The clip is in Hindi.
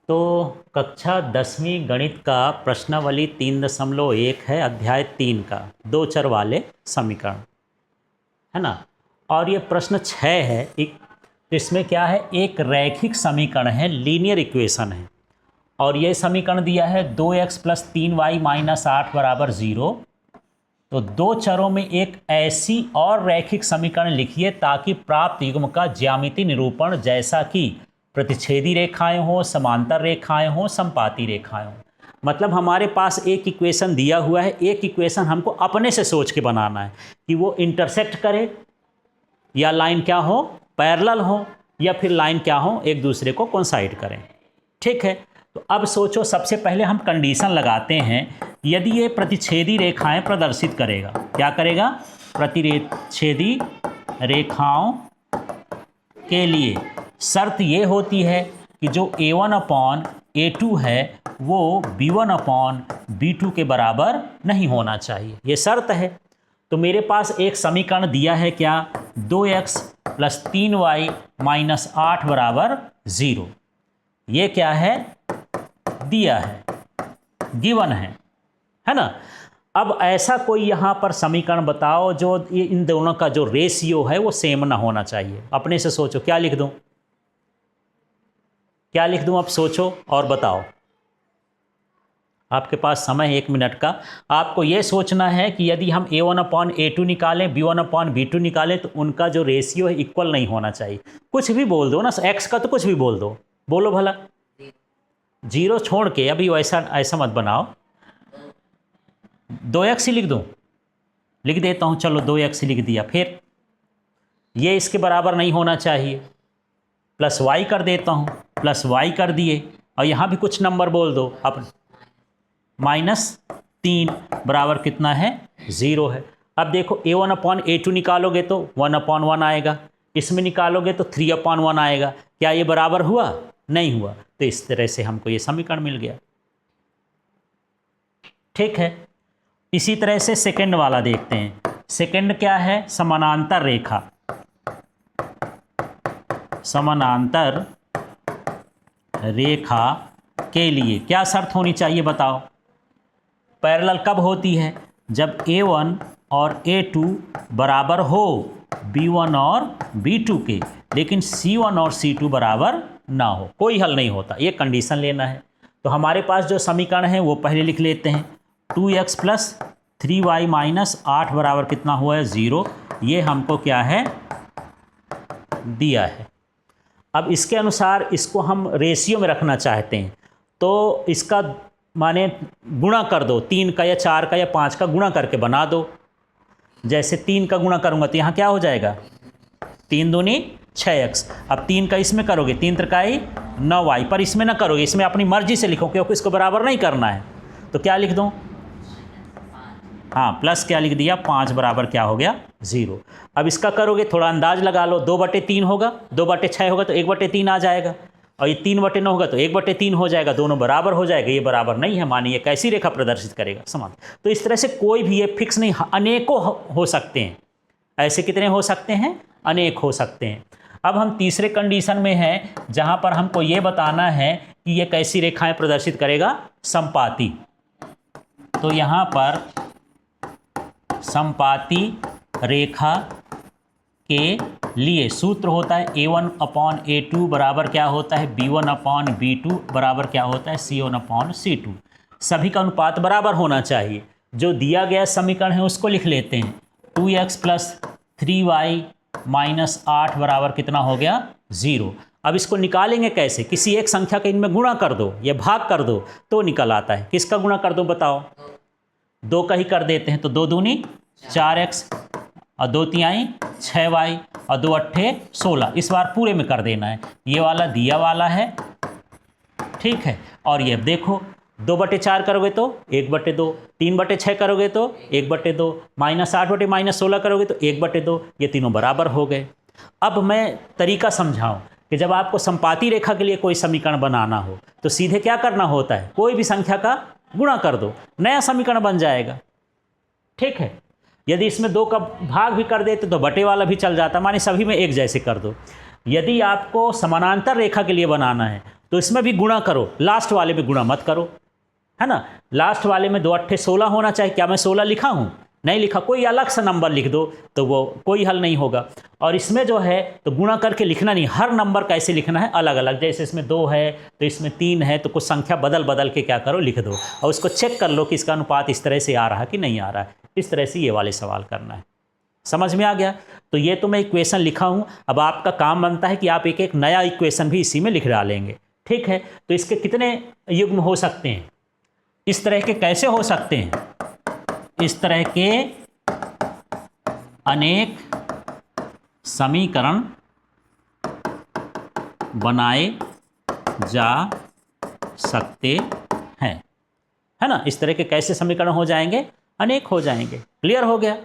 तो कक्षा 10वीं गणित का प्रश्नावली 3.1 है, अध्याय 3 का दो चर वाले समीकरण, है ना। और ये प्रश्न 6 है। इसमें क्या है, एक रैखिक समीकरण है, लीनियर इक्वेशन है, और ये समीकरण दिया है 2x + 3y - 8 = 0। तो दो चरों में एक ऐसी और रैखिक समीकरण लिखिए ताकि प्राप्त युग्म का ज्यामितीय निरूपण, जैसा कि प्रतिच्छेदी रेखाएं हो, समांतर रेखाएं हो, समपाती रेखाएं हो। मतलब हमारे पास एक इक्वेशन दिया हुआ है, एक इक्वेशन हमको अपने से सोच के बनाना है कि वो इंटरसेक्ट करे, या लाइन क्या हो, पैरेलल हो, या फिर लाइन क्या हो, एक दूसरे को कोइंसाइड करें। ठीक है, तो अब सोचो, सबसे पहले हम कंडीशन लगाते हैं। यदि ये प्रतिच्छेदी रेखाएं प्रदर्शित करेगा, क्या करेगा, प्रतिच्छेदी रेखाओं के लिए शर्त ये होती है कि जो a1/a2 है वो b1/b2 के बराबर नहीं होना चाहिए, ये शर्त है। तो मेरे पास एक समीकरण दिया है, क्या, 2x + 3y - 8 = 0। ये क्या है, दिया है, गिवन है ना। अब ऐसा कोई यहाँ पर समीकरण बताओ जो इन दोनों का जो रेशियो है वो सेम ना होना चाहिए। अपने से सोचो, क्या लिख दूं, क्या लिख दूं, अब सोचो और बताओ। आपके पास समय है 1 मिनट का। आपको ये सोचना है कि यदि हम a1/a2 निकालें, b1/b2 निकालें, तो उनका जो रेशियो है इक्वल नहीं होना चाहिए। कुछ भी बोल दो ना, x का तो कुछ भी बोल दो, बोलो भला। 0 छोड़ के, अभी ऐसा मत बनाओ। 2x ही लिख दूं, लिख देता हूं, चलो 2x ही लिख दिया। फिर ये इसके बराबर नहीं होना चाहिए, +y कर देता हूं, +y कर दिए, और यहां भी कुछ नंबर बोल दो। अब -3 बराबर कितना है, 0 है। अब देखो, a1/a2 निकालोगे तो 1/1 आएगा, इसमें निकालोगे तो 3/1 आएगा। क्या ये बराबर हुआ, नहीं हुआ। तो इस तरह से हमको ये समीकरण मिल गया। ठीक है, इसी तरह से सेकंड वाला देखते हैं। सेकंड क्या है, समानांतर रेखा। समानांतर रेखा के लिए क्या शर्त होनी चाहिए, बताओ। पैरेलल कब होती है, जब a1 और a2 बराबर हो b1 और b2 के, लेकिन c1 और c2 बराबर ना हो, कोई हल नहीं होता। ये कंडीशन लेना है। तो हमारे पास जो समीकरण है वो पहले लिख लेते हैं। 2x + 3y - 8 बराबर कितना हुआ है, 0। ये हमको क्या है, दिया है। अब इसके अनुसार इसको हम रेशियो में रखना चाहते हैं, तो इसका माने गुणा कर दो, 3 का या 4 का या 5 का गुणा करके बना दो। जैसे 3 का गुणा करूंगा तो यहाँ क्या हो जाएगा, 3 दूनी 6x। अब 3 का इसमें करोगे, 3 त्रिकाई 9y, पर इसमें ना करोगे, इसमें अपनी मर्जी से लिखो, क्योंकि इसको बराबर नहीं करना है। तो क्या लिख दूँ, हाँ, प्लस क्या लिख दिया, 5 बराबर क्या हो गया, 0। अब इसका करोगे, थोड़ा अंदाज लगा लो, 2/3 होगा, 2/6 होगा तो 1/3 आ जाएगा, और ये 3/9 होगा तो 1/3 हो जाएगा, दोनों बराबर हो जाएगा। ये बराबर नहीं है, मानिए कैसी रेखा प्रदर्शित करेगा, समान। तो इस तरह से कोई भी ये फिक्स नहीं, अनेकों हो सकते हैं। ऐसे कितने हो सकते हैं, अनेक हो सकते हैं। अब हम तीसरे कंडीशन में हैं, जहां पर हमको ये बताना है कि ये कैसी रेखाएं प्रदर्शित करेगा, समपाती। तो यहाँ पर समपाती रेखा के लिए सूत्र होता है a1/a2 बराबर क्या होता है, b1/b2 बराबर क्या होता है, c1/c2। सभी का अनुपात बराबर होना चाहिए। जो दिया गया समीकरण है उसको लिख लेते हैं। 2x + 3y - 8 बराबर कितना हो गया, 0। अब इसको निकालेंगे कैसे, किसी एक संख्या के इनमें गुणा कर दो या भाग कर दो तो निकल आता है। किसका गुणा कर दो, बताओ। 2 का ही कर देते हैं, तो 2 दूनी 4x, और 2 तिहाई 6y, और 2 अट्ठे 16। इस बार पूरे में कर देना है। ये वाला दिया वाला है, ठीक है। और ये देखो, 2/4 करोगे तो 1/2, 3/6 करोगे तो 1/2, -8 -16 करोगे तो 1/2। ये तीनों बराबर हो गए। अब मैं तरीका समझाऊं कि जब आपको समपाती रेखा के लिए कोई समीकरण बनाना हो तो सीधे क्या करना होता है, कोई भी संख्या का गुणा कर दो, नया समीकरण बन जाएगा। ठीक है, यदि इसमें 2 का भाग भी कर देते तो बटे वाला भी चल जाता, माने सभी में एक जैसे कर दो। यदि आपको समानांतर रेखा के लिए बनाना है तो इसमें भी गुणा करो, लास्ट वाले में गुणा मत करो, है ना। लास्ट वाले में 2 अट्ठे 16 होना चाहिए। क्या मैं 16 लिखा हूँ? नहीं लिखा। कोई अलग सा नंबर लिख दो तो वो कोई हल नहीं होगा। और इसमें जो है तो गुणा करके लिखना नहीं, हर नंबर कैसे लिखना है अलग अलग। जैसे इसमें 2 है तो इसमें 3 है, तो कुछ संख्या बदल बदल के क्या करो, लिख दो, और उसको चेक कर लो कि इसका अनुपात इस तरह से आ रहा है कि नहीं आ रहा है। इस तरह से ये वाले सवाल करना है। समझ में आ गया? तो ये तो मैं इक्वेशन लिखा हूँ। अब आपका काम बनता है कि आप एक एक नया इक्वेशन भी इसी में लिख डालेंगे। ठीक है, तो इसके कितने युग्म हो सकते हैं? इस तरह के कैसे हो सकते हैं? इस तरह के अनेक समीकरण बनाए जा सकते हैं, है ना। इस तरह के कैसे समीकरण हो जाएंगे? अनेक हो जाएंगे। क्लियर हो गया?